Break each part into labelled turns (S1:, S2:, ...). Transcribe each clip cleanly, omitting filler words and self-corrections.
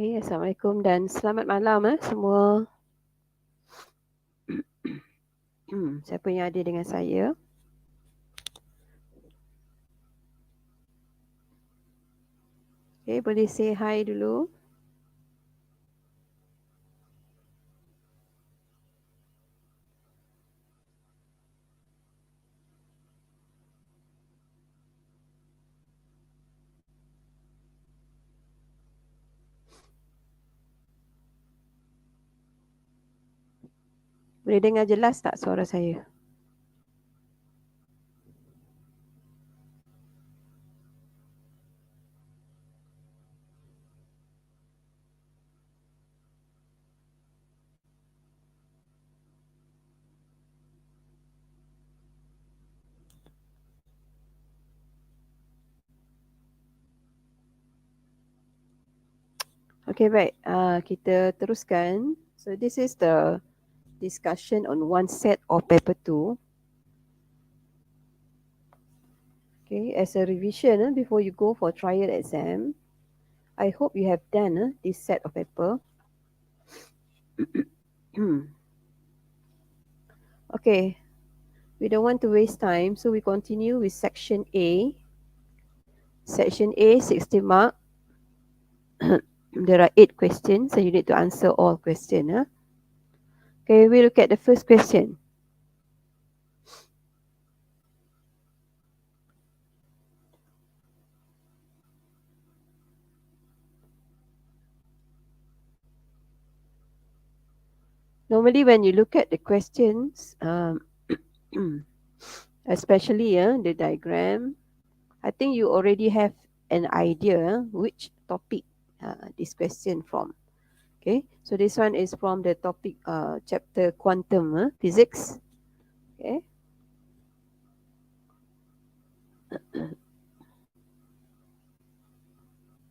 S1: Assalamualaikum dan selamat malam semua. Siapa yang ada dengan saya? Boleh say hi dulu. Boleh dengar jelas tak suara saya? Okay, baik. Kita teruskan. So this is the discussion on one set of paper 2. Okay, as a revision before you go for trial exam, I hope you have done this set of paper. Okay, we don't want to waste time, so we continue with section A. Section A, 60 mark. There are 8 questions, and you need to answer all questions. Okay, we look at the first question. Normally, when you look at the questions, especially the diagram, I think you already have an idea which topic this question from. Okay, so this one is from the topic chapter quantum physics. Okay.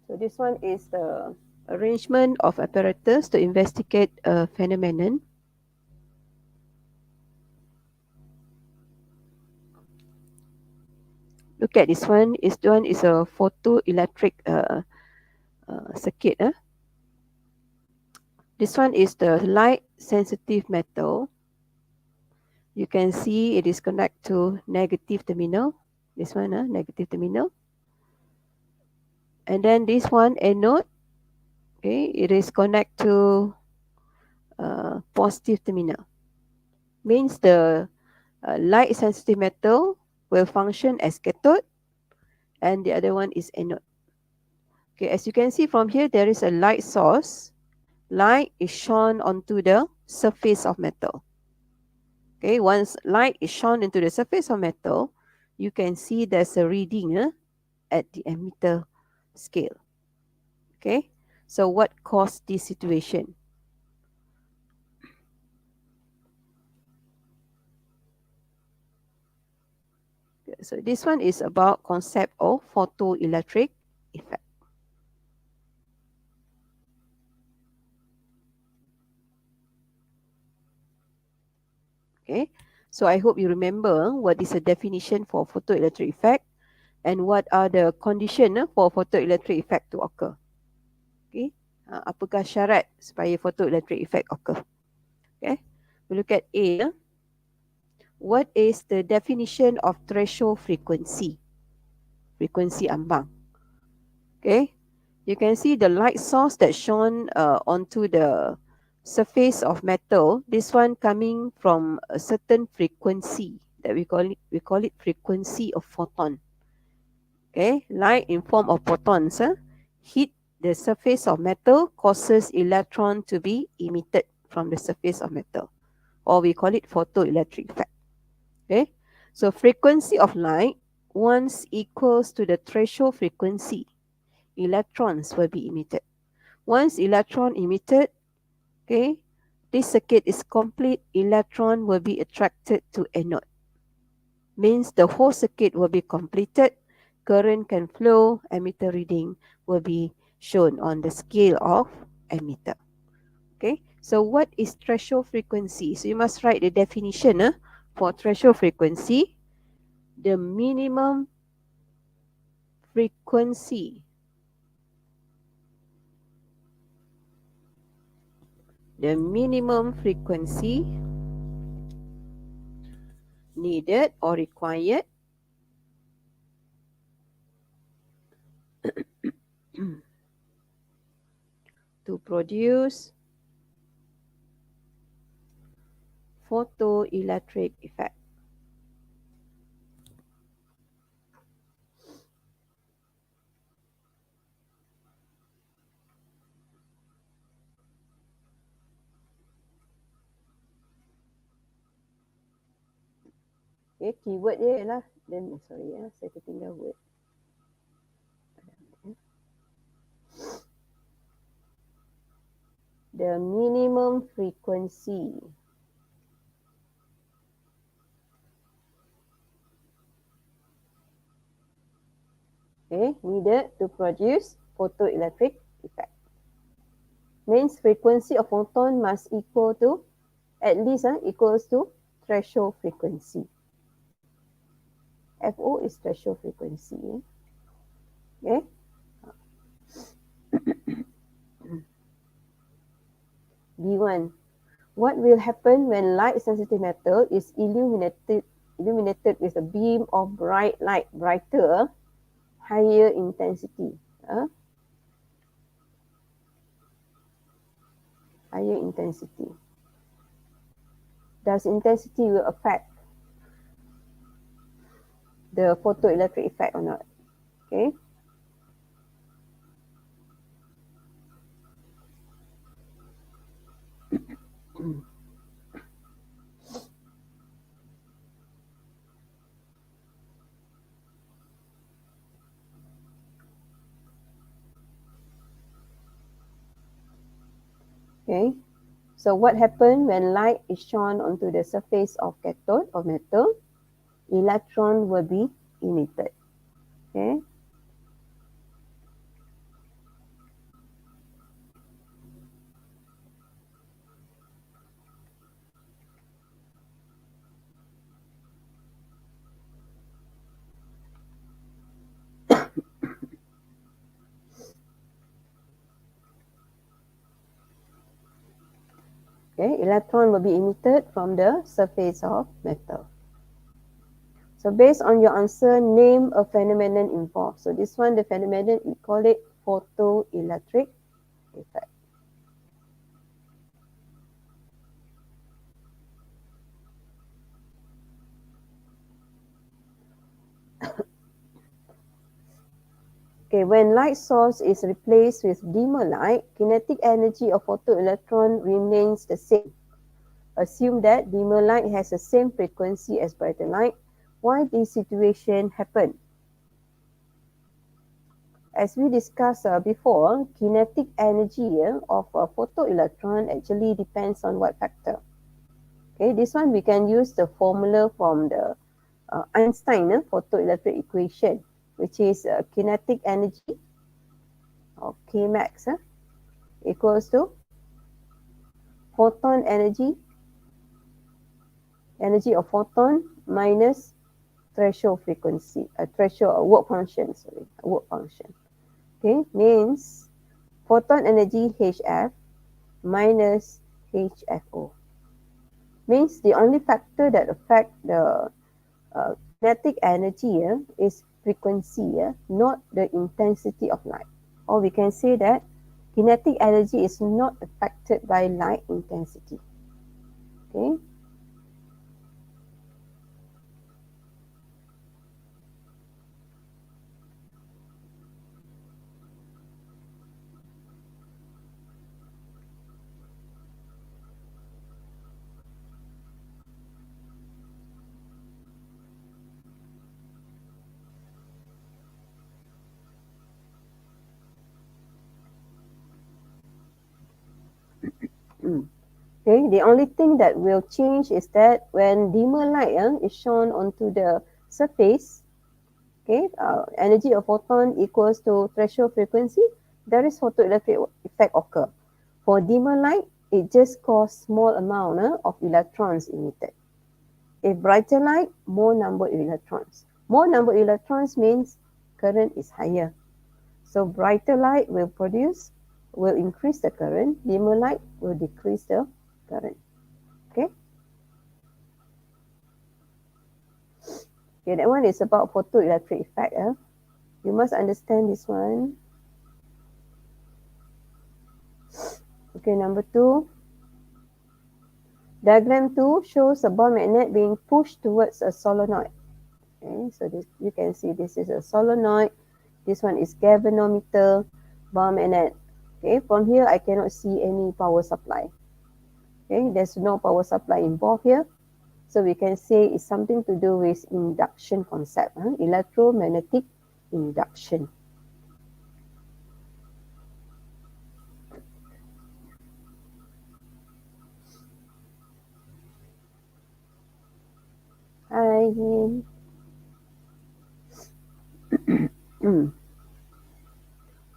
S1: So this one is the arrangement of apparatus to investigate a phenomenon. Look at this one. This one is a photoelectric circuit. This one is the light sensitive metal. You can see it is connected to negative terminal. This one, negative terminal. And then this one, anode. Okay, it is connected to positive terminal. Means the light sensitive metal will function as cathode, and the other one is anode. Okay, as you can see from here, there is a light source. Light is shone onto the surface of metal. Okay, once light is shone into the surface of metal, you can see there's a reading at the ammeter scale. Okay, so what caused this situation? So this one is about concept of photoelectric effect. Okay, so I hope you remember what is the definition for photoelectric effect and what are the condition for photoelectric effect to occur. Okay, apakah syarat supaya photoelectric effect occur? Okay, we look at A. What is the definition of threshold frequency? Frequency ambang. Okay, you can see the light source that shone onto the surface of metal. This one coming from a certain frequency that we call it frequency of photon. Okay, light in form of photons hit the surface of metal causes electron to be emitted from the surface of metal, or we call it photoelectric effect. Okay, so frequency of light once equals to the threshold frequency, electrons will be emitted. Once electron emitted, okay, this circuit is complete, electron will be attracted to anode. Means the whole circuit will be completed, current can flow, emitter reading will be shown on the scale of emitter. Okay, so what is threshold frequency? So you must write the definition for threshold frequency. The minimum frequency, the minimum frequency needed or required to produce photoelectric effect. Okay, keyword dia ialah, then sorry saya tertinggal word. The minimum frequency needed to produce photoelectric effect. Means frequency of photon must equal to, at least equals to threshold frequency. FO is threshold frequency. Okay. B1. What will happen when light sensitive metal is illuminated with a beam of bright light, brighter, higher intensity? Higher intensity. Does intensity will affect the photoelectric effect or not? Okay. Okay. So what happens when light is shone onto the surface of cathode of metal? Electron will be emitted. Okay. Okay, electron will be emitted from the surface of metal. So based on your answer, name a phenomenon involved. So this one, the phenomenon, we call it photoelectric effect. Okay, when light source is replaced with dimmer light, kinetic energy of photoelectron remains the same. Assume that dimmer light has the same frequency as brighter light. Why this situation happen? As we discussed before, kinetic energy of a photoelectron actually depends on what factor? Okay, this one we can use the formula from the Einstein photoelectric equation, which is kinetic energy of K max equals to photon energy of photon minus threshold frequency, threshold work function, work function. Okay, means photon energy HF minus HFO. Means the only factor that affect the kinetic energy is frequency, not the intensity of light. Or we can say that kinetic energy is not affected by light intensity. Okay. Okay, the only thing that will change is that when dimmer light is shown onto the surface, okay, energy of photon equals to threshold frequency, there is photoelectric effect occur. For dimmer light, it just cause small amount of electrons emitted. If brighter light, more number of electrons. More number of electrons means current is higher. So brighter light will increase the current, dimmer light will decrease the current. Okay? Okay, that one is about photoelectric effect. You must understand this one. Okay, number 2. Diagram 2 shows a ball magnet being pushed towards a solenoid. Okay, so this, you can see this is a solenoid. This one is galvanometer, ball magnet. Okay, from here I cannot see any power supply. Okay, there's no power supply involved here. So we can say it's something to do with induction concept, electromagnetic induction. Hi.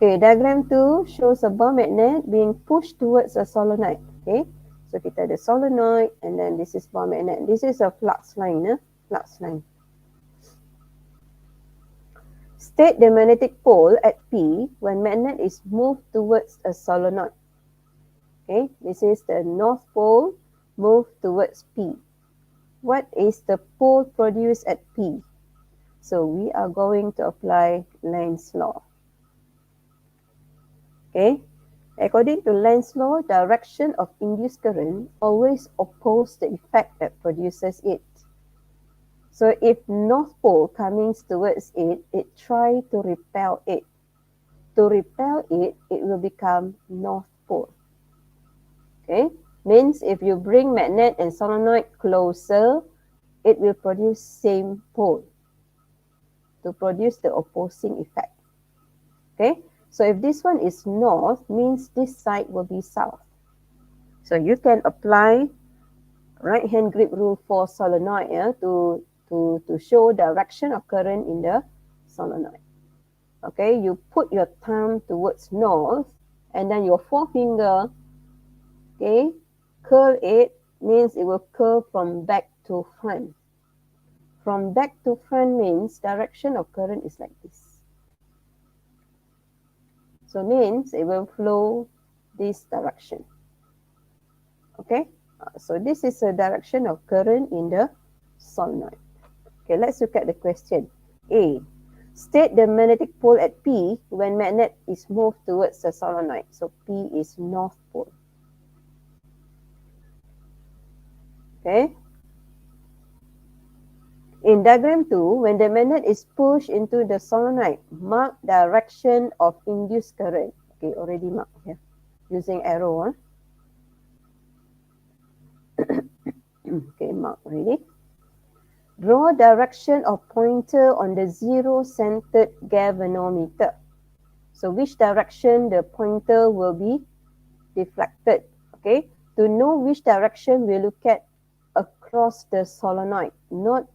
S1: Okay, diagram 2 shows a ball magnet being pushed towards a solenoid. Okay, so kita ada solenoid and then this is ball magnet. This is a flux line. Flux line. State the magnetic pole at P when magnet is moved towards a solenoid. Okay, this is the north pole moved towards P. What is the pole produced at P? So we are going to apply Lenz's law. Okay, according to Lenz's law, direction of induced current always oppose the effect that produces it. So if north pole coming towards it, it try to repel it. To repel it, it will become north pole. Okay, means if you bring magnet and solenoid closer, it will produce same pole to produce the opposing effect. Okay, so if this one is north, means this side will be south. So you can apply right hand grip rule for solenoid to show direction of current in the solenoid. Okay, you put your thumb towards north and then your forefinger, okay, curl it, means it will curl from back to front. From back to front means direction of current is like this. So means it will flow this direction. Okay, so this is a direction of current in the solenoid. Okay, let's look at the question. A. State the magnetic pole at P when magnet is moved towards the solenoid. So P is north pole. Okay. In diagram 2, when the magnet is pushed into the solenoid, mark direction of induced current. Okay, already marked here using arrow. Okay, mark already. Draw direction of pointer on the zero-centered galvanometer. So which direction the pointer will be deflected? Okay, to know which direction, we look at across the solenoid, not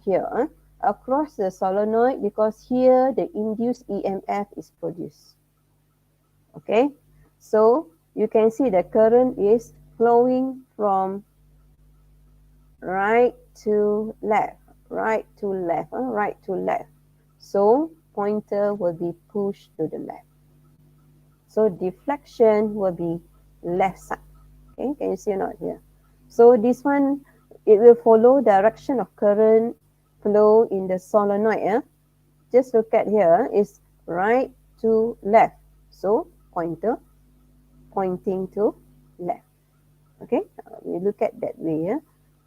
S1: here. Across the solenoid, because here the induced EMF is produced. Okay, so you can see the current is flowing from right to left, right to left, right to left. So pointer will be pushed to the left. So deflection will be left side. Okay, can you see or not here? So this one, it will follow direction of current flow in the solenoid. Just look at here, is right to left. So pointer pointing to left. Okay, we look at that way.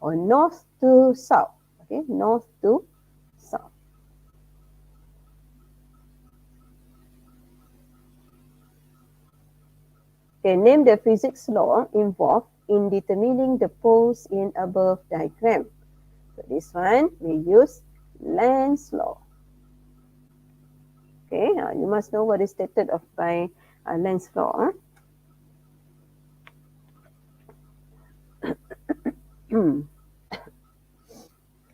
S1: Or north to south. Okay, north to south. Okay, name the physics law involved in determining the poles in above diagram. So this one, we use Lenz's law. Okay, you must know what is stated by Lenz's law.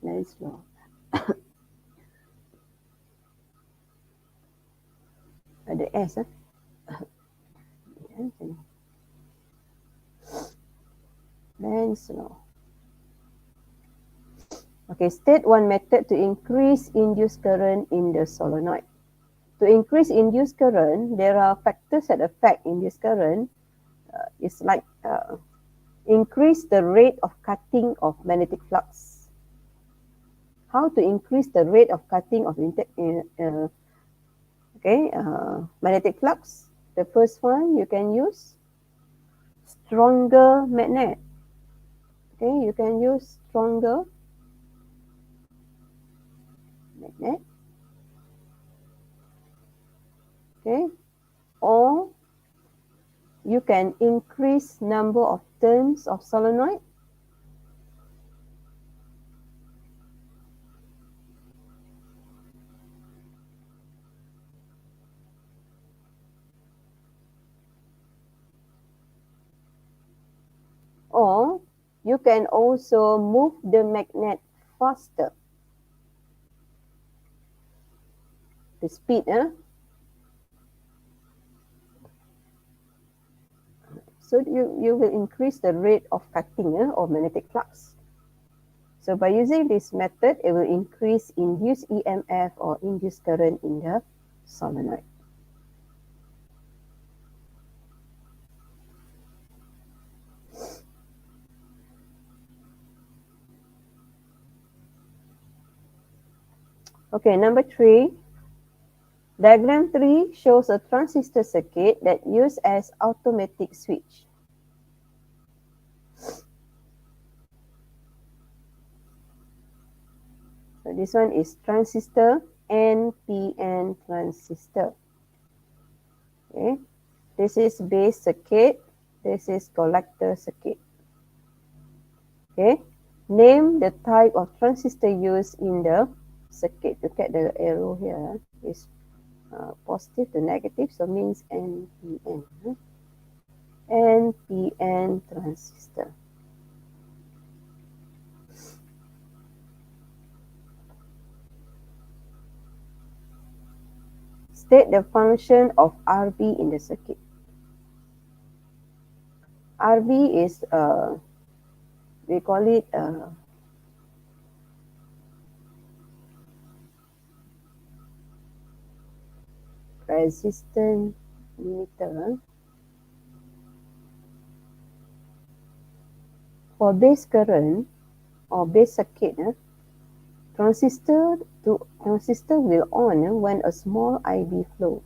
S1: Very slow. Ada S. Then slow. Okay, state one method to increase induced current in the solenoid. To increase induced current, there are factors that affect induced current. It's like increase the rate of cutting of magnetic flux. How to increase the rate of cutting of magnetic flux? The first one, you can use stronger magnet. Okay, you can use stronger magnet. Okay, or you can increase number of turns of solenoid. Or you can also move the magnet faster. The speed, so you will increase the rate of cutting of magnetic flux. So by using this method, it will increase induced EMF or induced current in the solenoid. Okay, number 3. Diagram 3 shows a transistor circuit that used as automatic switch. So this one is transistor, NPN transistor. Okay, this is base circuit, this is collector circuit. Okay, name the type of transistor used in the circuit. Look at the arrow here. It's positive to negative, so means NPN. NPN transistor. State the function of RB in the circuit. RB is, we call it resistance limiter. For base current or base circuit, transistor will on when a small IB flow.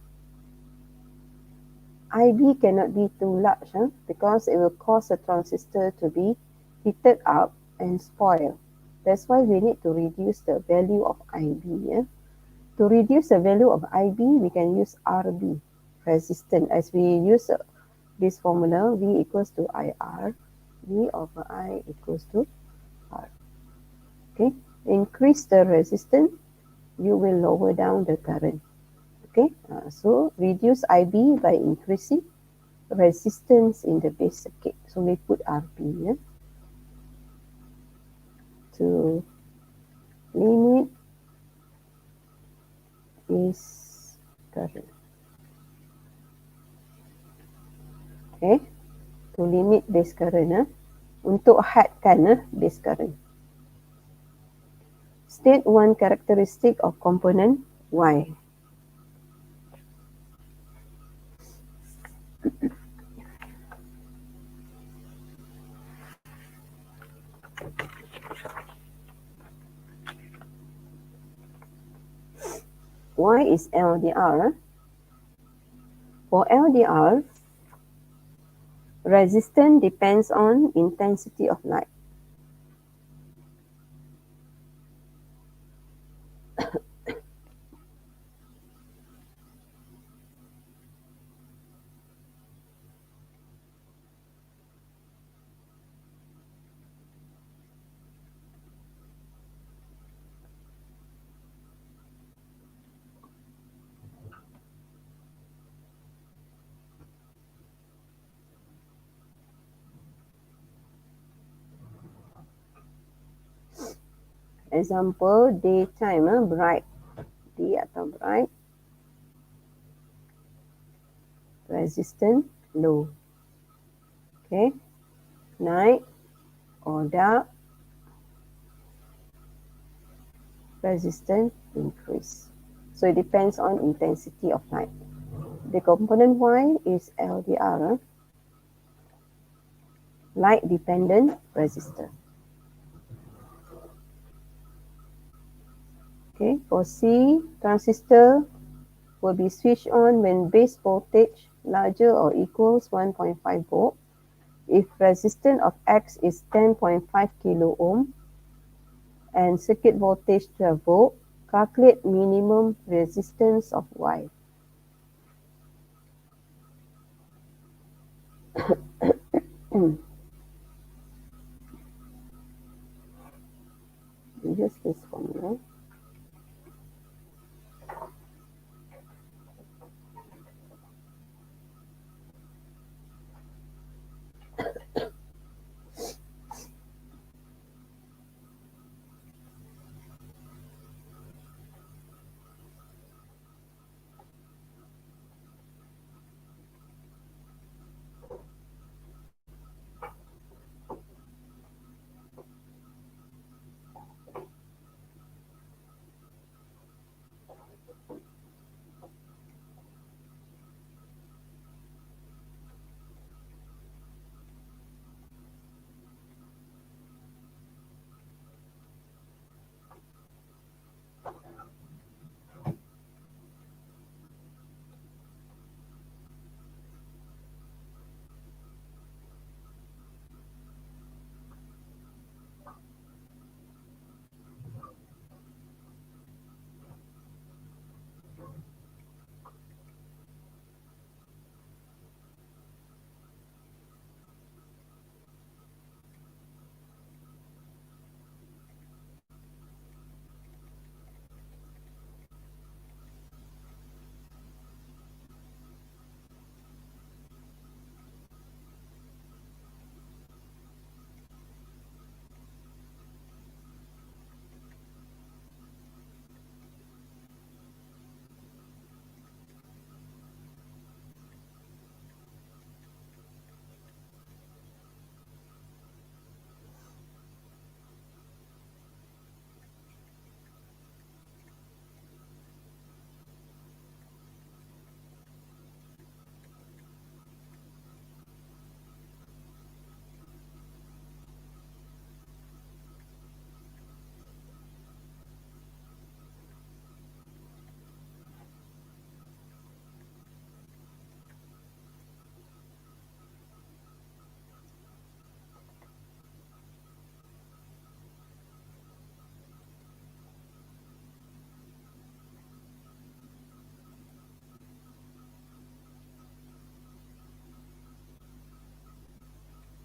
S1: IB cannot be too large because it will cause the transistor to be heated up and spoil. That's why we need to reduce the value of IB. To reduce the value of IB, we can use RB, resistance. As we use this formula, V equals to IR, V over I equals to R. Okay, increase the resistance, you will lower down the current. Okay, so reduce IB by increasing resistance in the base circuit. So we put RB to limit base current. Okay, to limit base current, untuk hadkan base current. State one characteristic of component Y. Y is LDR. For LDR, resistance depends on intensity of light. Example, daytime, bright. Day atau bright. Resistance, low. Okay. Night or dark. Resistance, increase. So it depends on intensity of light. The component Y is LDR, light dependent resistor. Okay, for C, transistor will be switched on when base voltage larger or equals 1.5 volt. If resistance of X is 10.5 kilo ohm and circuit voltage 12 volt, calculate minimum resistance of Y. Use this formula.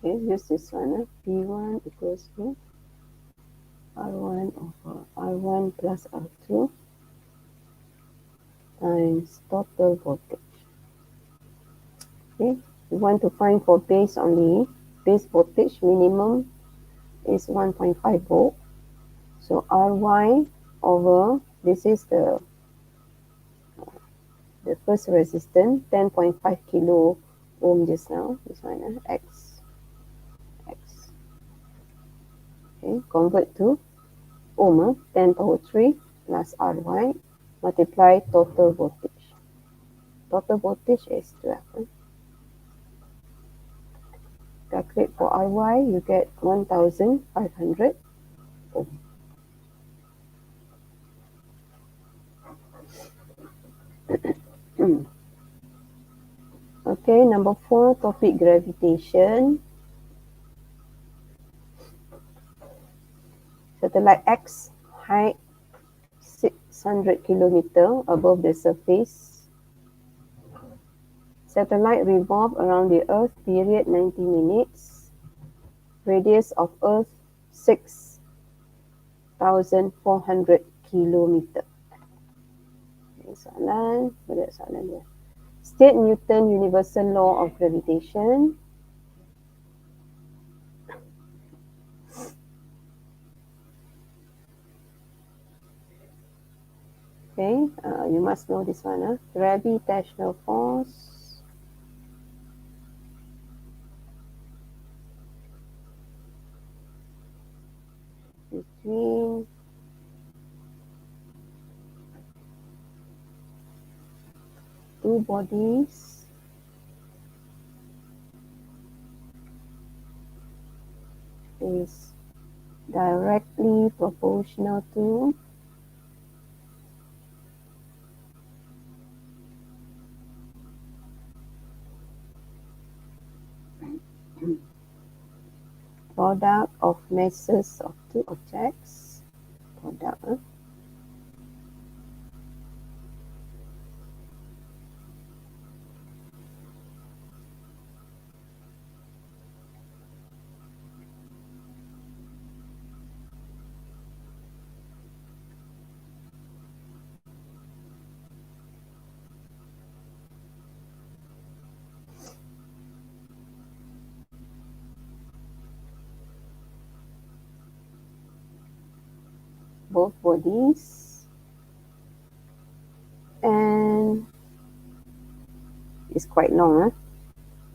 S1: Okay, use this one. P1 equals to R1 over R1 plus R2 times total voltage. Okay, we want to find for base only. Base voltage minimum is 1.5 volt. So Ry over, this is the first resistance, 10.5 kilo ohm just now. This one, X. Okay, convert to ohm, 10 power 3 plus Ry multiply total voltage. Total voltage is 12. Calculate for Ry, you get 1500 ohm. Okay, number 4, topic gravitation. Satellite X, height 600 kilometer above the surface. Satellite revolve around the Earth, period 90 minutes. Radius of Earth 6,400 kilometer. Okay, soalan dia. State Newton universal law of gravitation. Okay, you must know this one. Gravitational force between two bodies is directly proportional to product of masses of two objects. Product. Both bodies, and it's quite long,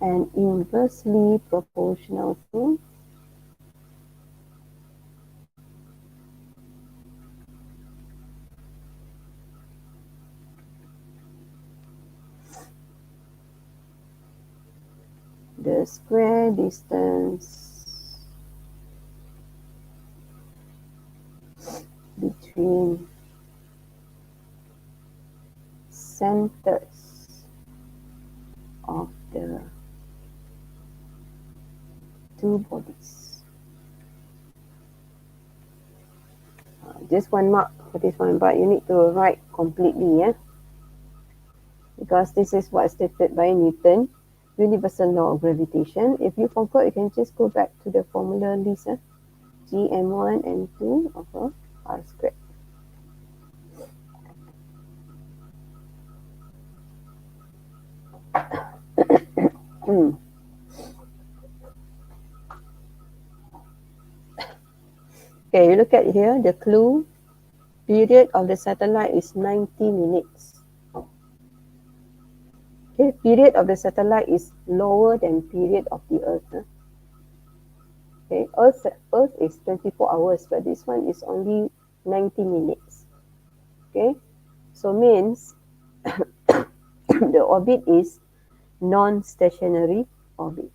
S1: and inversely proportional to the square distance between centers of the two bodies. Just one mark for this one, but you need to write completely, because this is what's stated by Newton, universal law of gravitation. If you forgot, you can just go back to the formula list. G m1 and 2 over r squared. Okay, you look at here, the clue, period of the satellite is 90 minutes. Okay, period of the satellite is lower than period of the Earth. Okay, Earth is 24 hours, but this one is only 90 minutes. Okay, so means the orbit is non-stationary orbit.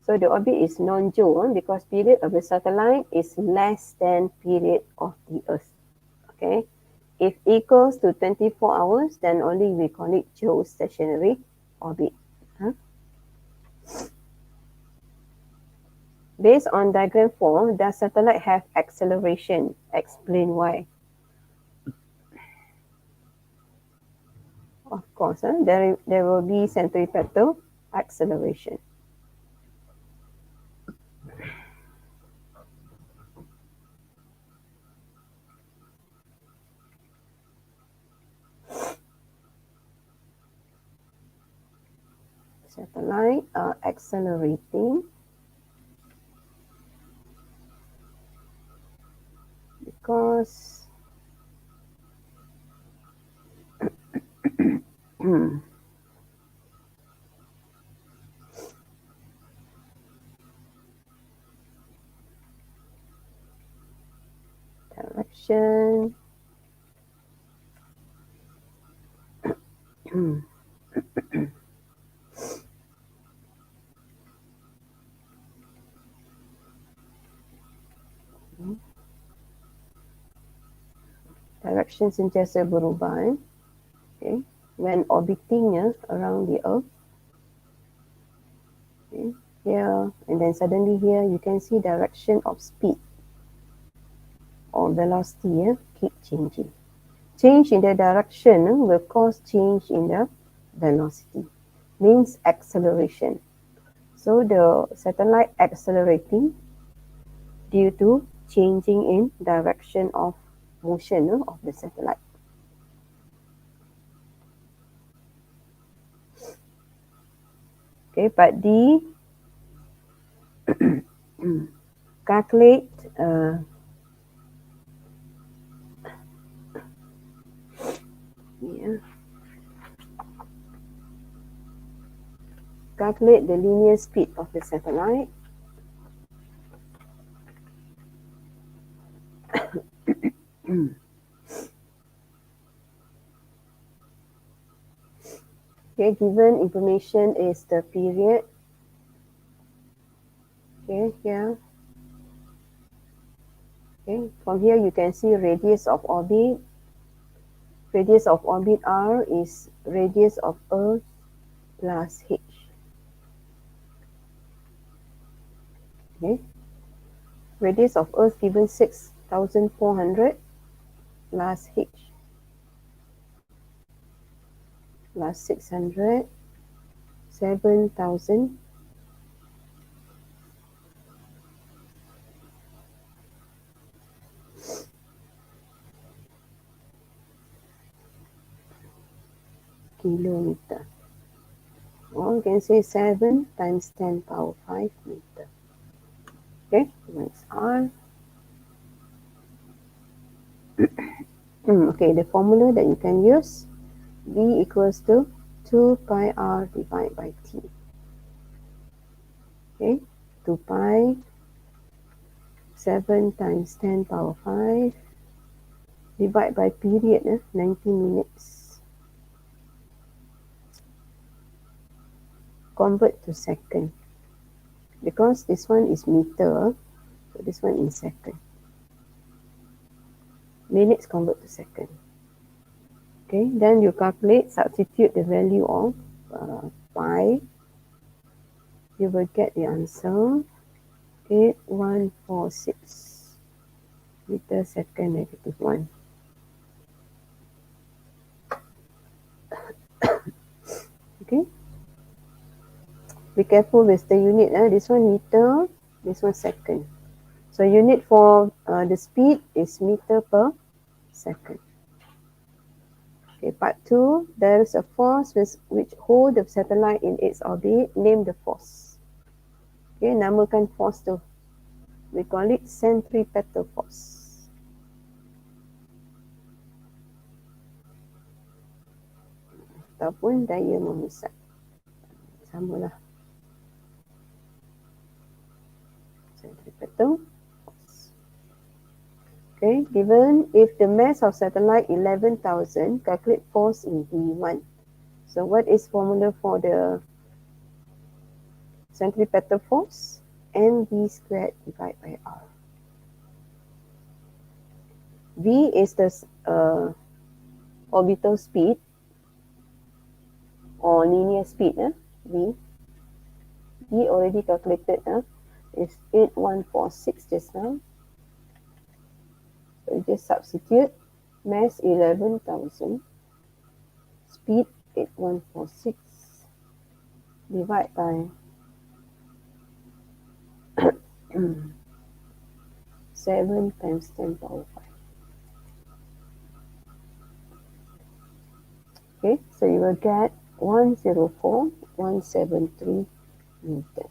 S1: So the orbit is non-Joe because period of the satellite is less than period of the Earth. Okay, if equals to 24 hours, then only we call it geostationary orbit. Based on diagram 4, does satellite have acceleration? Explain why. Of course, there will be centripetal acceleration. Satellite are accelerating because Direction. Direction sentiasa berubah. Okay. When orbiting around the Earth. Okay. Here, and then suddenly here you can see direction of speed or velocity keep changing. Change in the direction will cause change in the velocity, means acceleration. So the satellite accelerating due to changing in direction of motion of the satellite. Okay, part D, calculate calculate the linear speed of the satellite. Okay, given information is the period. Okay, here. Okay, from here you can see radius of orbit. Radius of orbit R is radius of Earth plus H. Okay. Radius of Earth given 6,400 plus H plus 600, 7,000. Kilometer. Or you can say 7 times 10 power 5 meter. Okay, that's R. Okay, the formula that you can use, V equals to 2 pi R divided by T. Okay, 2 pi, 7 times 10 power 5, divide by period, 90 minutes. Convert to second. Because this one is meter, so this one in second. Minutes convert to second. Okay, then you calculate, substitute the value of pi. You will get the answer 8146 meter second negative 1. Okay. Be careful with the unit. This one meter, this one second. So unit for the speed is meter per second. Okay, part 2, there is a force which hold the satellite in its orbit. Name the force. Okay, namakan force tu. We call it centripetal force. Ataupun daya memusat. Samalah. Centripetal force. Okay, given if the mass of satellite 11,000, calculate force in V1. So what is formula for the centripetal force? mv squared divided by r. V is the orbital speed or linear speed. V already calculated. Is 8146 just now. So you just substitute mass 11,000, speed 8146, divide by 7 times 10 power 5. Okay, so you will get 104,173 meter,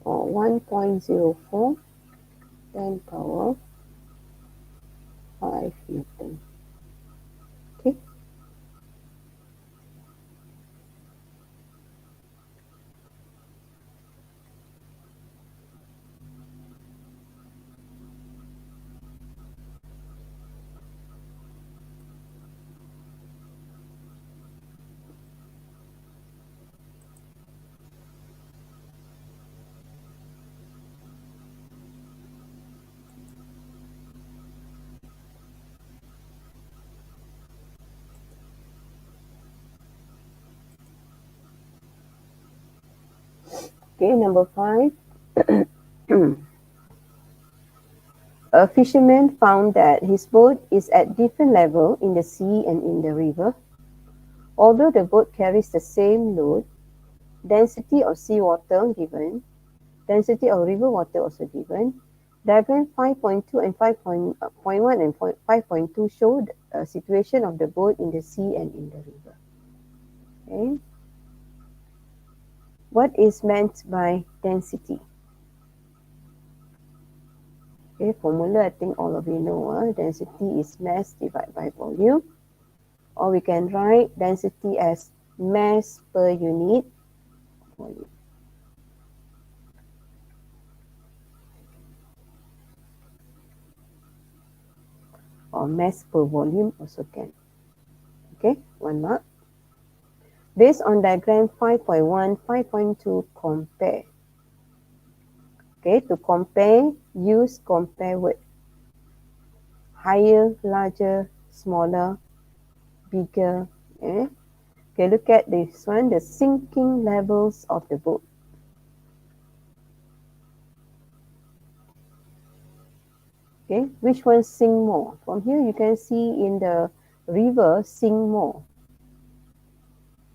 S1: or 1.04 10 power 5 Newton. Okay. Okay, number 5. A fisherman found that his boat is at different level in the sea and in the river. Although the boat carries the same load, density of seawater given, density of river water also given. Diagram 5.2 and 5.1 and 5.2 show the situation of the boat in the sea and in the river. Okay. What is meant by density? Okay, formula I think all of you know. Density is mass divided by volume. Or we can write density as mass per unit volume. Or mass per volume also can. Okay, 1 mark. Based on diagram 5.1, 5.2, compare. Okay, to compare, use compare word. Higher, larger, smaller, bigger. Okay, look at this one, the sinking levels of the boat. Okay, which one sink more? From here you can see in the river sink more.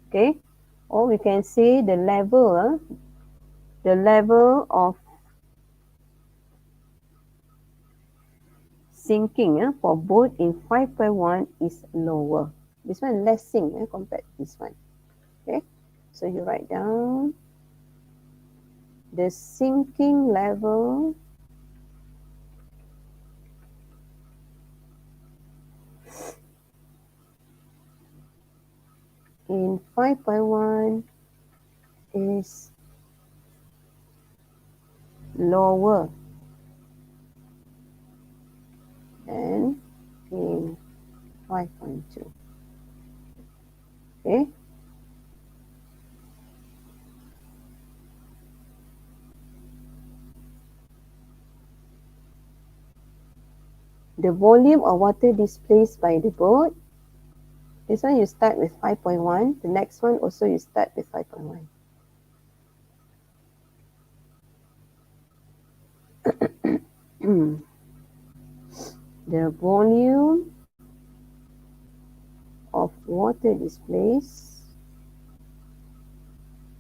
S1: Okay, or we can say the level of sinking for boat in 5.1 is lower. This one less sink compared to this one. Okay, so you write down the sinking level in 5.1 is lower than in 5.2. Okay. The volume of water displaced by the boat. This one you start with 5.1. The next one also you start with 5.1. The volume of water displaced.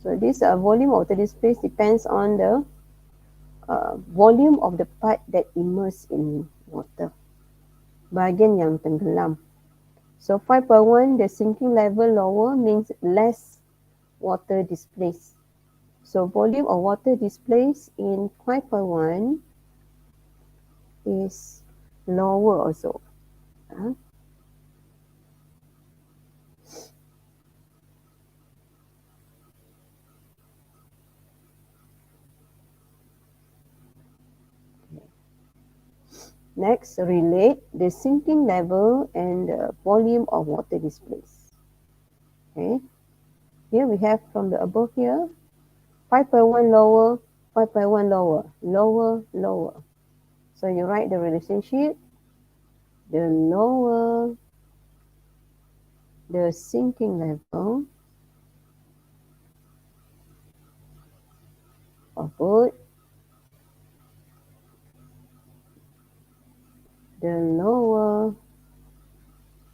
S1: So this volume of water displaced depends on the volume of the part that immersed in water. Bahagian yang tenggelam. So 5.1, the sinking level lower means less water displaced. So volume of water displaced in 5.1 is lower also. Next, relate the sinking level and the volume of water displaced. Okay. Here we have from the above here, 5.1 lower, 5.1 lower, lower, lower. So you write the relationship. The lower the sinking level of boat, the lower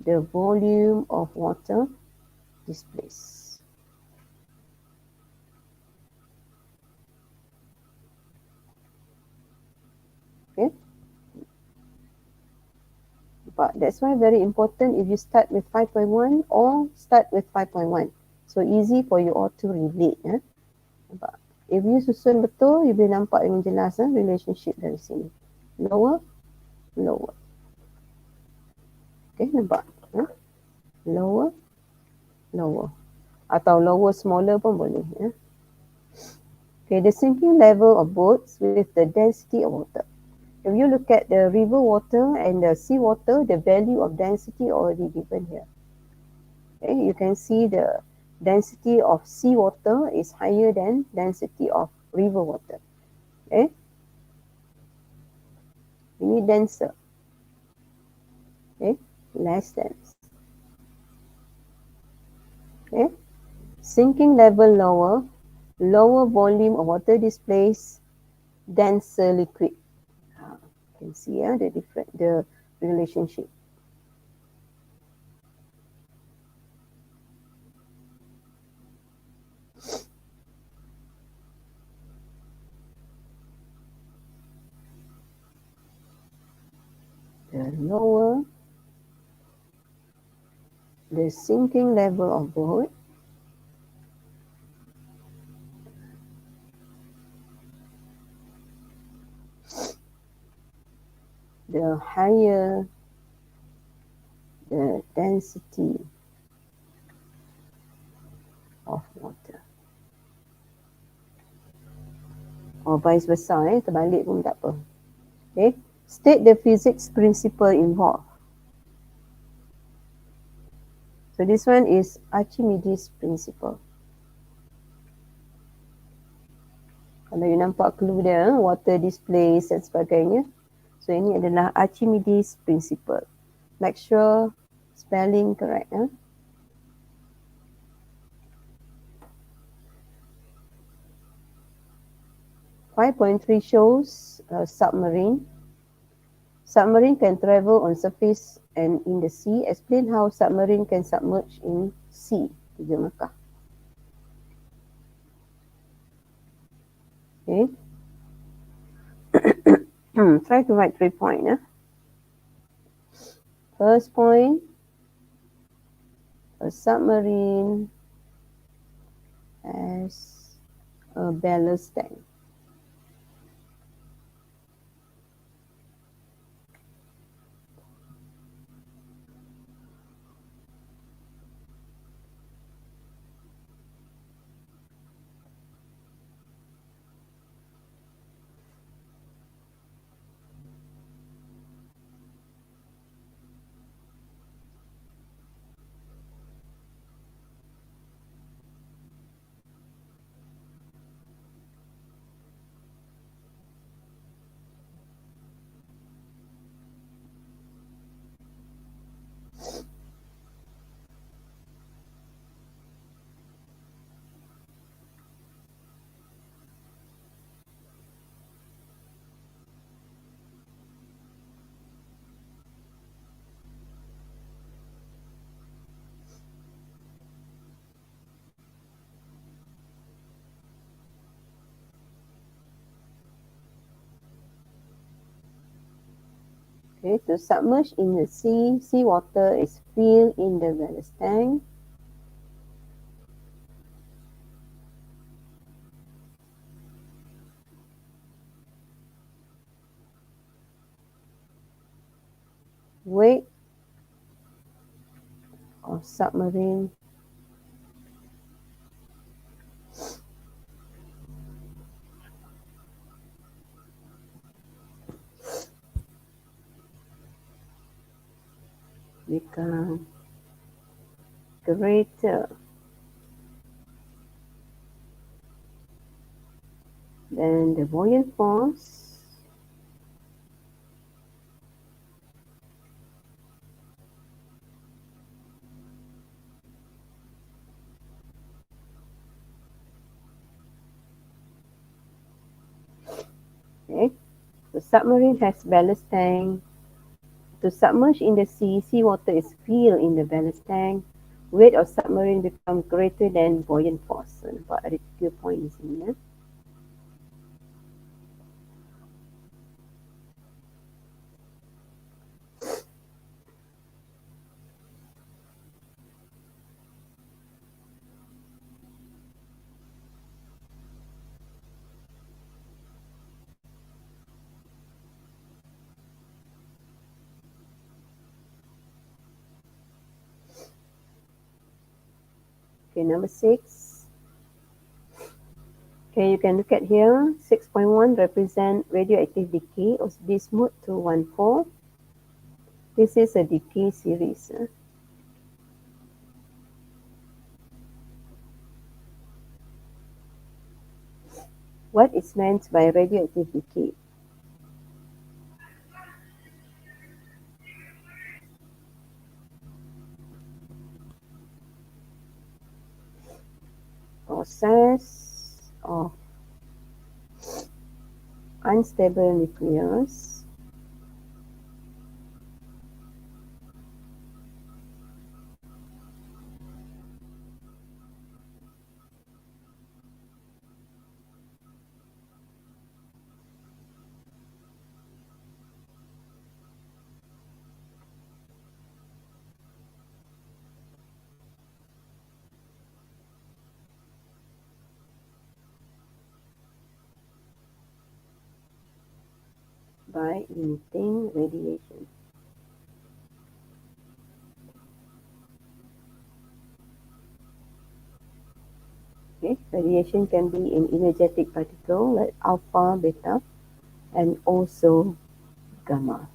S1: the volume of water displaced. Okay. But that's why very important if you start with 5.1 or start with 5.1. So easy for you all to relate. Nampak? If you susun betul, you boleh nampak dengan jelas relationship dari sini. Lower, lower. Okay, nampak? Lower, lower. Atau lower, smaller pun boleh. Okay, the sinking level of boats with the density of water. If you look at the river water and the sea water, the value of density already given here. Okay, you can see the density of sea water is higher than density of river water. Okay, ini denser. Okay, less dense. Okay, sinking level lower, Lower volume of water displays denser liquid. You can see the relationship. The lower the sinking level of both, the higher the density of water. Or vice versa, terbalik pun tak apa. Okay. State the physics principle involved. So this one is Archimedes principle. Kalau you nampak clue dia, water displays dan sebagainya. So ini adalah Archimedes principle. Make sure spelling correct. 5.3 shows a submarine. Submarine can travel on surface and in the sea. Explain how submarine can submerge in sea. 3 markah. Okay. Try to write 3 points. First point, a submarine has a ballast tank. Okay, to submerge in the sea, seawater is filled in the ballast tank. Weight of submarine become greater than the buoyant force Okay, the submarine has ballast tank. To submerge in the sea, seawater is filled in the ballast tank. Weight of submarine becomes greater than buoyant force. So, nampak ada 3 point di sini. Okay, number 6. Okay, you can look at here. 6.1 represent radioactive decay of bismuth 214. This is a decay series. What is meant by radioactive decay? Process of unstable nucleus by emitting radiation. Okay, radiation can be an energetic particle like alpha, beta, and also gamma.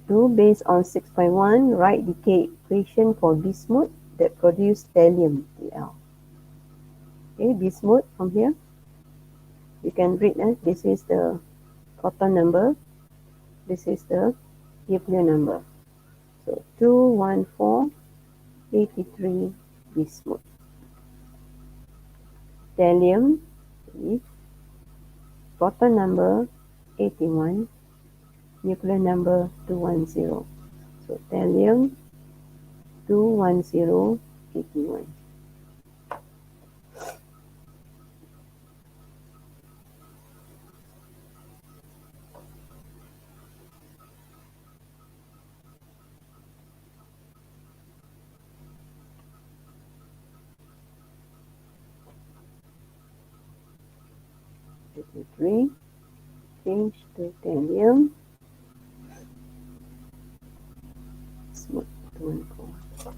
S1: Do based on 6.1, write decay equation for bismuth that produce thallium Al. Okay, bismuth from here. You can read this is the proton number, this is the nuclear number. So 21483 bismuth. Thallium is proton number 81, nuclear number 210. So thallium 21081. Three, change to thallium. Smooth 214.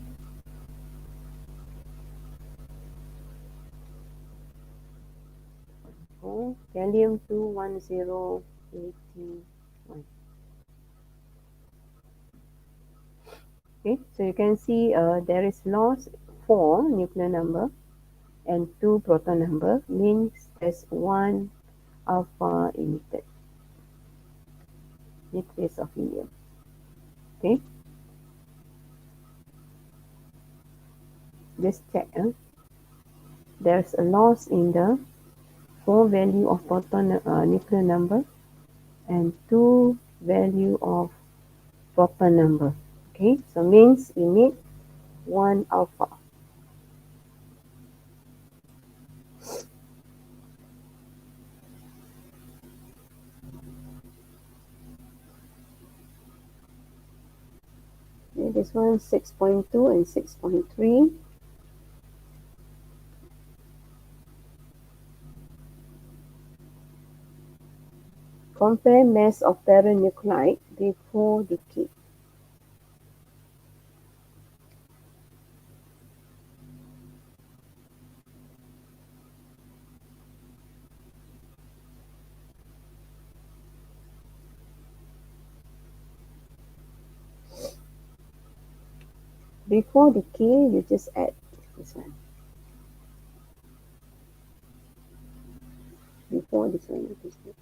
S1: Thallium 21081. Okay, so you can see there is loss 4 nuclear number and 2 proton number, means there's 1 alpha emitted nucleus of helium. Okay, just check. There's a loss in the 4 value of proton nuclear number and 2 value of proton number. Okay, so means emit 1 alpha. Okay, this one 6.2 and 6.3. Compare mass of parent nuclide before decay. Before decay, you just add this one. Before this one, you just add.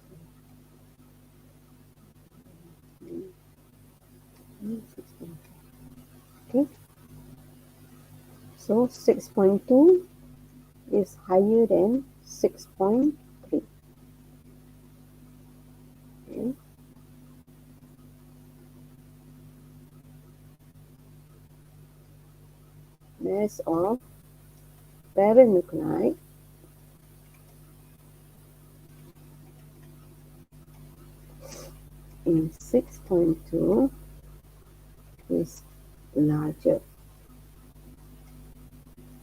S1: Okay. So 6.2 is higher than 6.3. Okay. Mass of parent nuclide in 6.2 is larger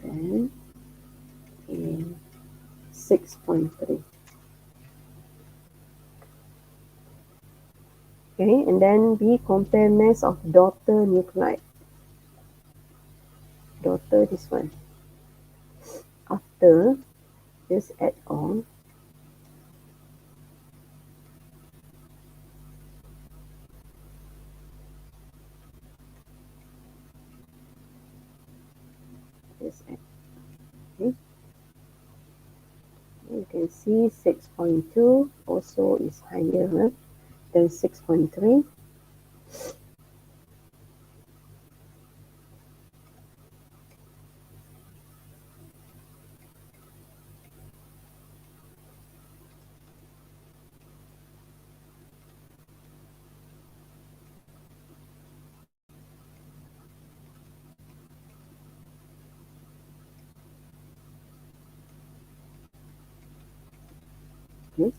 S1: than in 6.3. Okay, and then we compare mass of daughter nuclide. Daughter, this one. After, just add on. Just add. Okay. You can see 6.2 also is higher than 6.3. Okay.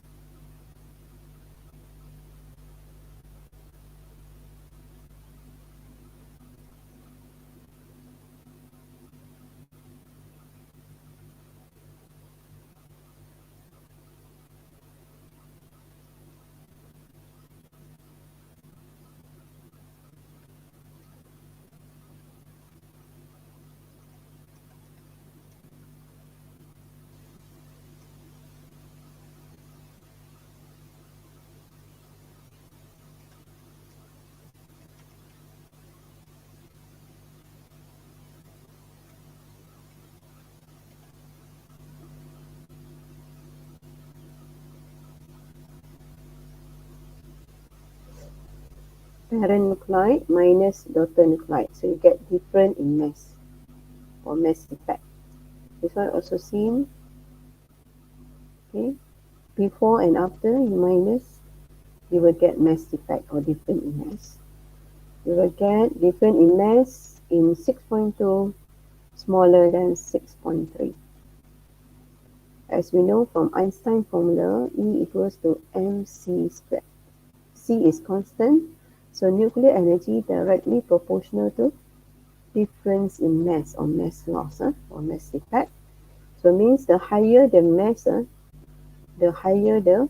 S1: Parent nuclide minus daughter nuclide. So you get different in mass or mass effect. This one also seen. Okay. Before and after you minus, you will get mass effect or different in mass. You will get different in mass in 6.2 smaller than 6.3. As we know from Einstein formula, E equals to mc squared. C is constant, so nuclear energy directly proportional to difference in mass or mass loss or mass effect. So it means the higher the mass, the higher the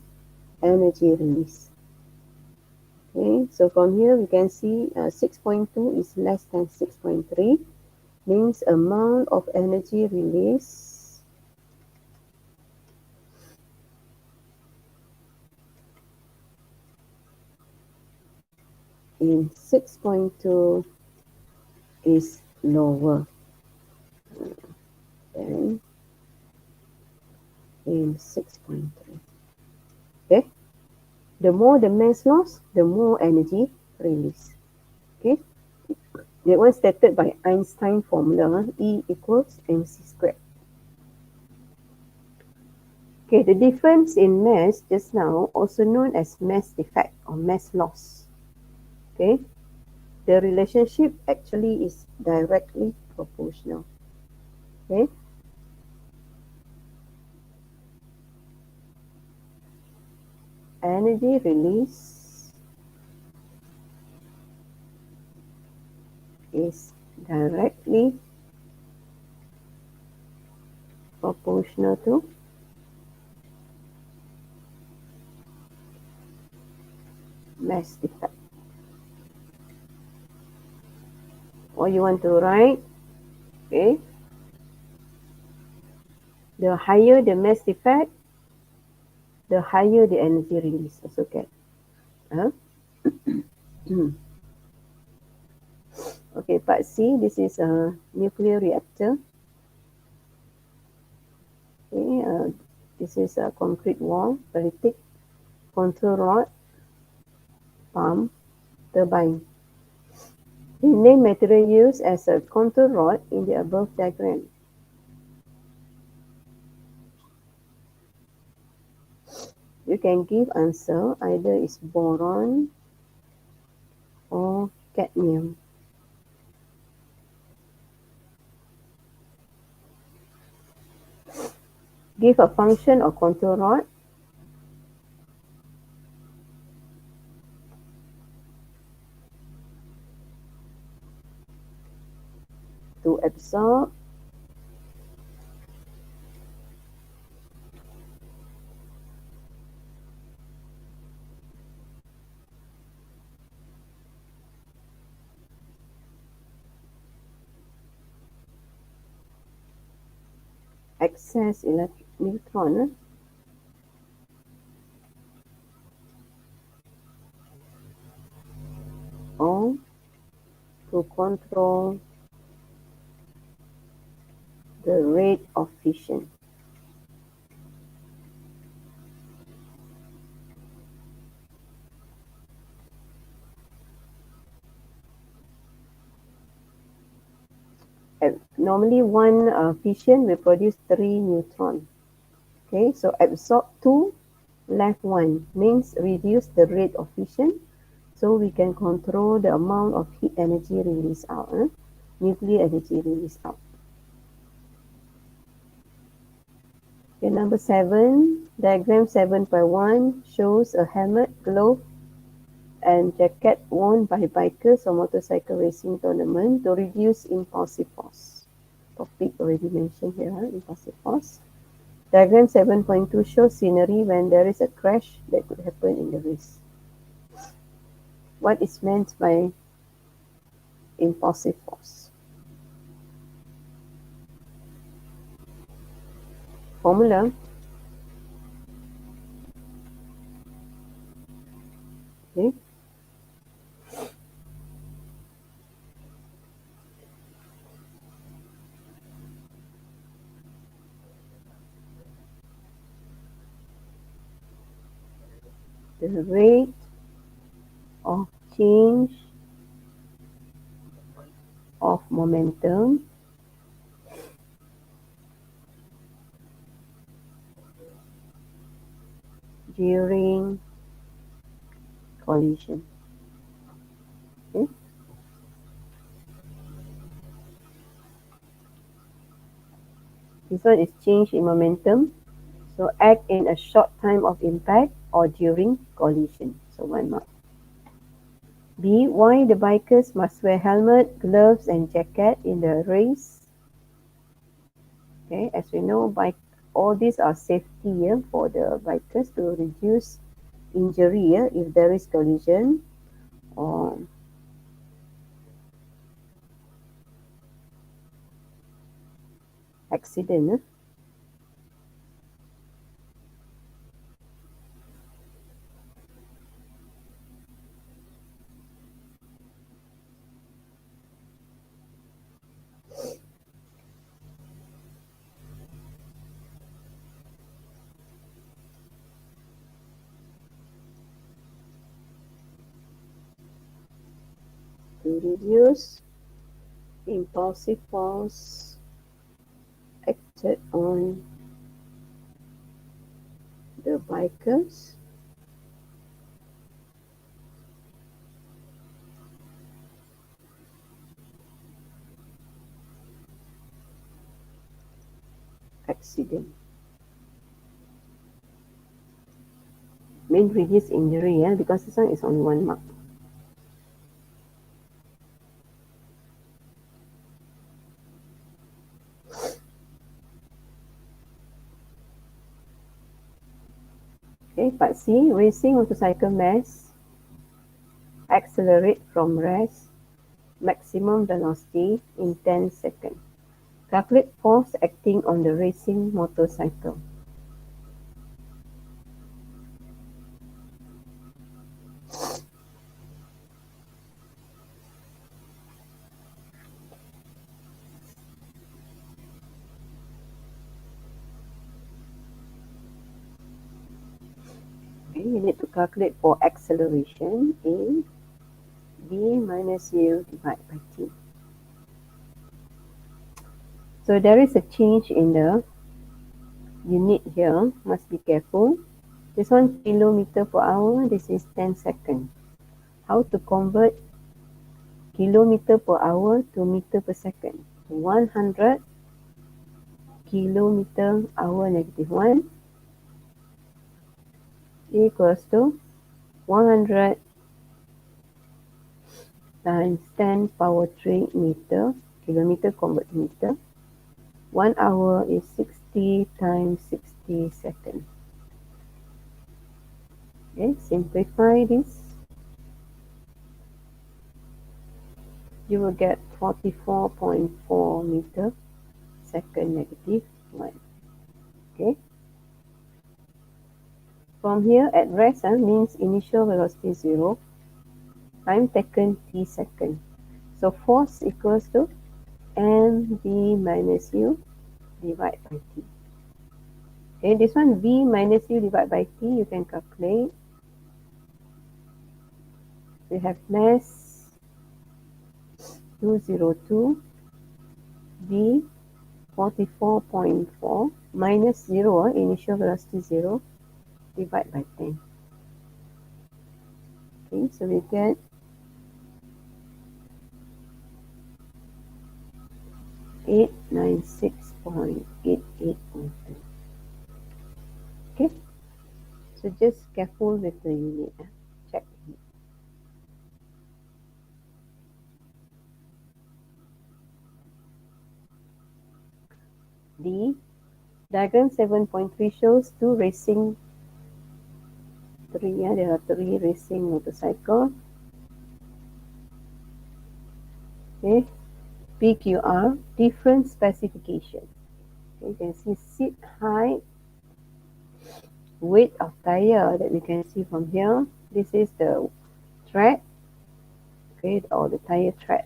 S1: energy release. Okay, so from here we can see 6.2 is less than 6.3, means amount of energy release in 6.2 is lower than in 6.3. Okay, the more the mass loss, the more energy release. Okay, that was stated by Einstein formula, E equals mc squared. Okay, the difference in mass just now, also known as mass effect or mass loss. Okay, the relationship actually is directly proportional. Okay, energy release is directly proportional to mass effect. Or you want to write, okay, the higher the mass effect, the higher the energy release. Also get. Okay, part C, this is a nuclear reactor. Okay, this is a concrete wall, very thick, control rod, pump, turbine. The name material used as a contour rod in the above diagram. You can give answer either is boron or cadmium. Give a function of contour rod. To absorb excess neutron or to control the rate of fission. Normally one fission will produce 3 neutrons. Okay, so absorb 2, left 1 means reduce the rate of fission, so we can control the amount of heat energy released out, nuclear energy released out. Okay, number 7, diagram 7.1 shows a helmet, glove, and jacket worn by bikers or motorcycle racing tournament to reduce impulsive force. Topic already mentioned here, impulsive force. Diagram 7.2 shows scenery when there is a crash that could happen in the race. What is meant by impulsive force? Formula. Okay. The rate of change of momentum during collision. Okay. This one is change in momentum. So act in a short time of impact or during collision. So 1 mark. B. Why the bikers must wear helmet, gloves, and jacket in the race? Okay, as we know, all these are safety for the bikers to reduce injury if there is collision or accident. To reduce impulsive force acted on the bikers accident. Main reduce injury, because this one is only 1 mark. Okay, part C, racing motorcycle mass accelerate from rest maximum velocity in 10 seconds. Calculate force acting on the racing motorcycle. Okay, you need to calculate for acceleration in v minus u divided by t. So there is a change in the unit here, must be careful. This one kilometer per hour, this is 10 seconds. How to convert kilometer per hour to meter per second? 100 kilometer hour negative 1 equals to 100 times 10 power 3 meter, kilometer convert to meter. 1 hour is 60 times 60 seconds. Okay, simplify this. You will get 44.4 meter second negative 1. Okay. From here at rest means initial velocity 0, time taken t second. So force equals to mv minus u divided by t. Okay, this one v minus u divided by t, you can calculate. We have mass 202 v 44.4 minus 0, initial velocity 0, divided by 10. Okay, so we get 896.88 Newton. So just careful with the unit. Check. D. Diagram 7.3 shows two racing there are three racing motorcycle. Okay. PQR, different specification. Okay, you can see seat height, weight of tire that we can see from here. This is the tread, okay, or the tire tread.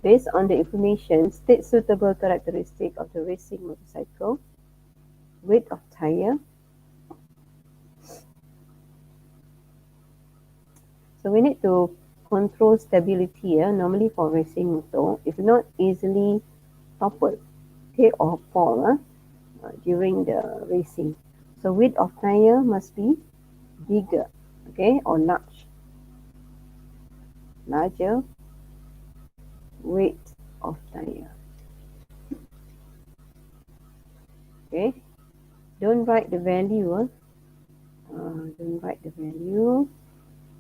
S1: Based on the information, state suitable characteristic of the racing motorcycle, weight of tire. So we need to control stability. Normally for racing motor, it's not easily toppled, okay, or fall during the racing. So weight of tire must be bigger, okay, or larger weight of tire. Okay, don't write the value. Don't write the value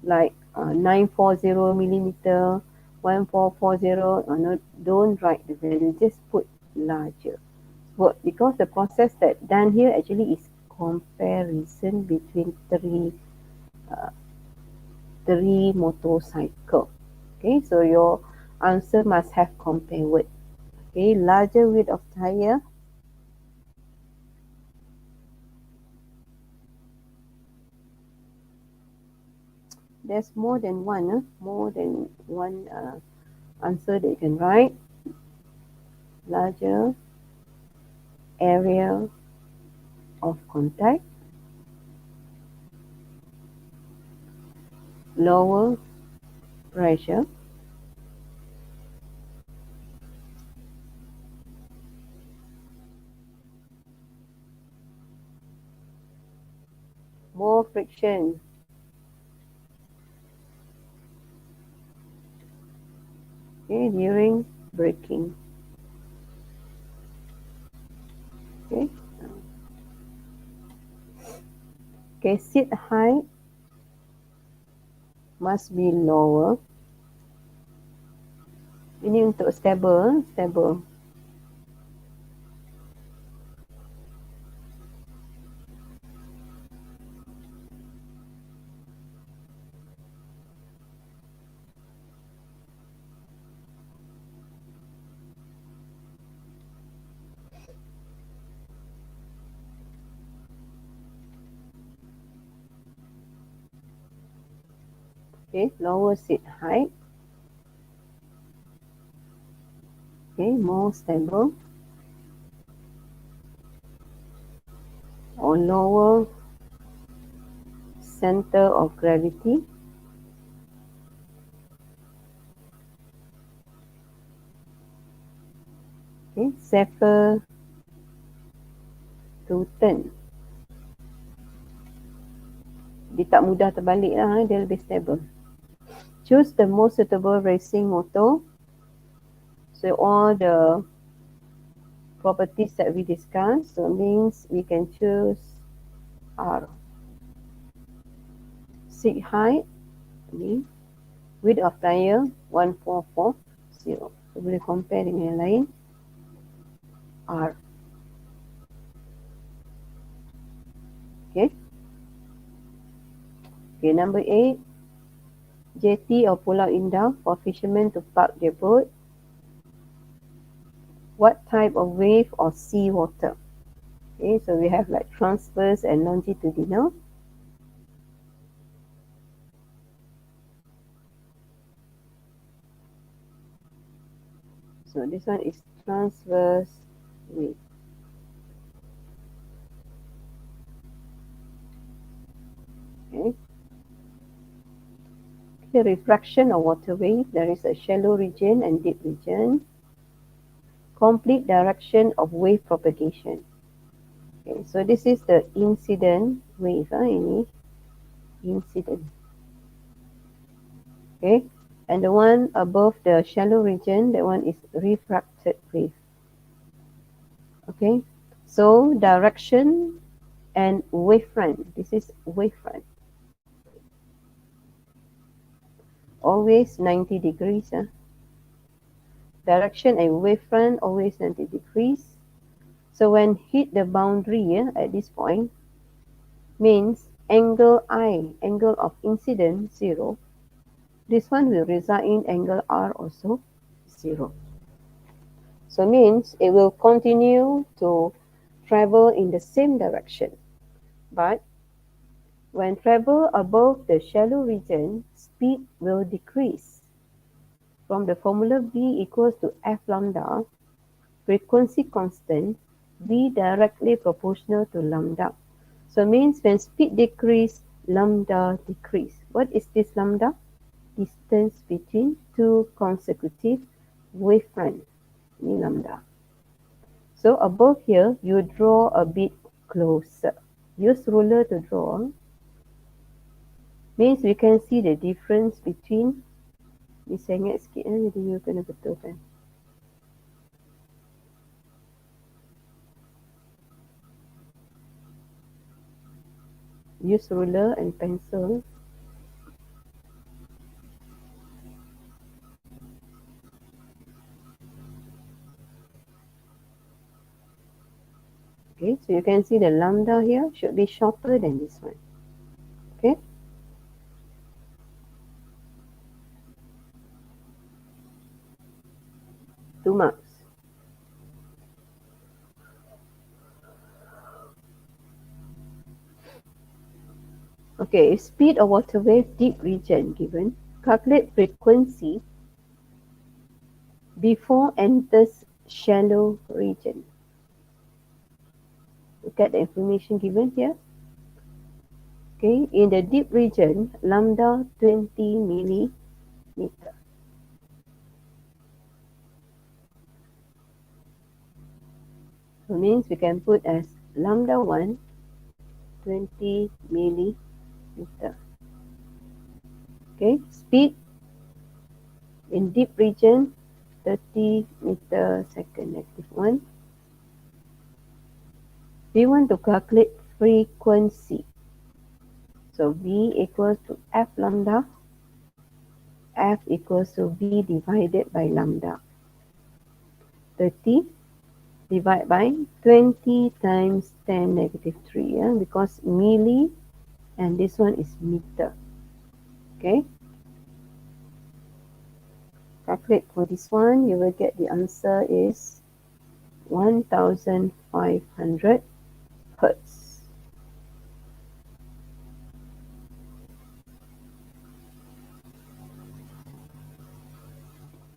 S1: like 940 millimeter, 1440. No, don't write the value. Just put larger. But because the process that done here actually is comparison between three motorcycle. Okay, so your answer must have compare weight. Okay, larger width of tire. There's more than one answer that you can write. Larger area of contact, lower pressure, more friction, okay, during braking. Okay, okay, seat height must be lower. Ini untuk stable. Okay, lower seat height. Okay, more stable or lower center of gravity. Okay, safer to turn. Dia tak mudah terbalik lah, dia lebih stable. Choose the most suitable racing motor. So all the properties that we discussed, so means we can choose R. Seat height, ni, width of tire 1440. So boleh compare dengan yang lain. R. Okay. Okay, number 8. Jetty or Pulau Indah for fishermen to park their boat. What type of wave or sea water? Okay, so we have like transverse and longitudinal. So this one is transverse wave. Okay. The refraction of water wave, there is a shallow region and deep region. Complete direction of wave propagation. Okay, so this is the incident wave. Ini incident. Okay, And the one above the shallow region, that one is refracted wave. Okay, so direction and wavefront. This is wavefront. Always 90 degrees. Direction and wavefront always 90 degrees. So when hit the boundary at this point, means angle I, angle of incident 0. This one will result in angle R also 0. So means it will continue to travel in the same direction. But when travel above the shallow region, speed will decrease. From the formula V equals to F lambda, frequency constant, V directly proportional to lambda. So means when speed decrease, lambda decrease. What is this lambda? Distance between two consecutive wavefront. Ini lambda. So above here, you draw a bit closer. Use ruler to draw. Means we can see the difference between, ni sengit sikit jadi you kena betulkan. Use ruler and pencil. Okay, so you can see the lambda here should be shorter than this one. Okay. 2 marks. Okay, speed of water wave deep region given. Calculate frequency before enters shallow region. Look at the information given here. Okay, in the deep region, lambda 20 millimeter. So means we can put as lambda 1, 20 millimeter. Okay, speed in deep region, 30 meter second, -1. We want to calculate frequency. So V equals to F lambda. F equals to V divided by lambda. 30 divided by 20 times 10 negative 3, because milli and this one is meter. Okay. Calculate for this one, you will get the answer is 1500 hertz.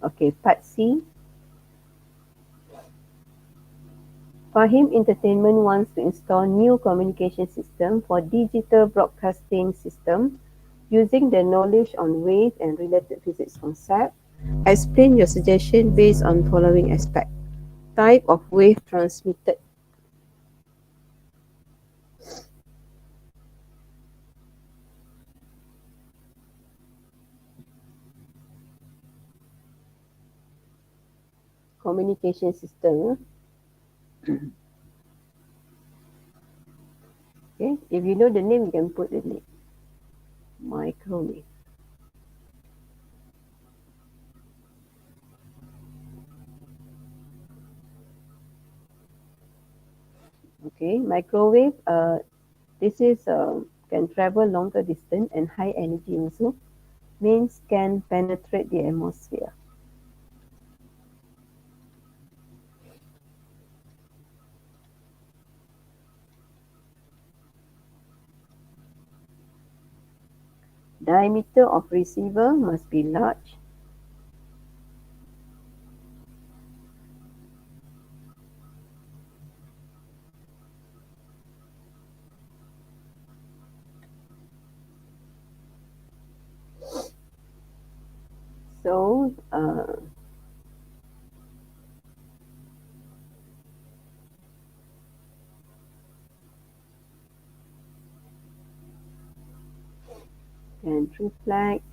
S1: Okay, part C. Fahim Entertainment wants to install new communication system for digital broadcasting system using the knowledge on wave and related physics concept. Explain your suggestion based on following aspect. Type of wave transmitted. Communication system. Okay, if you know the name, you can put the name. Microwave. Okay, microwave. This is can travel longer distance and high energy also. Means can penetrate the atmosphere. Diameter of receiver must be large. So can reflect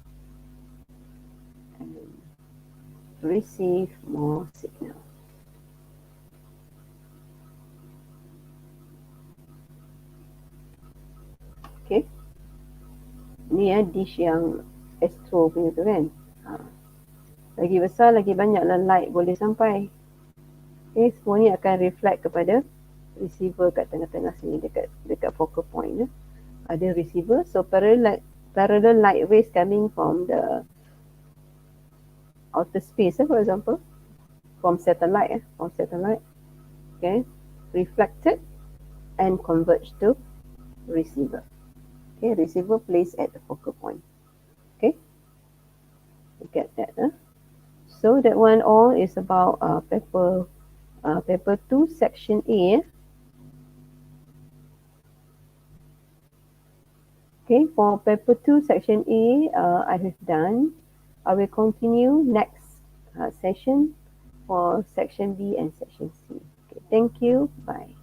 S1: receive more signal. Okay. Ni dish yang astro punya tu kan. Lagi besar, lagi banyaklah light boleh sampai. Okay, semuanya akan reflect kepada receiver kat tengah-tengah sini dekat focal point. Ada receiver, so parallel light rays coming from the outer space, for example, from satellite, okay, reflected and converged to receiver. Okay, receiver placed at the focal point. Okay, you get that. So that one all is about paper 2 section A. Okay, for paper 2 section A, I have done. I will continue next session for section B and section C. Okay, thank you. Bye.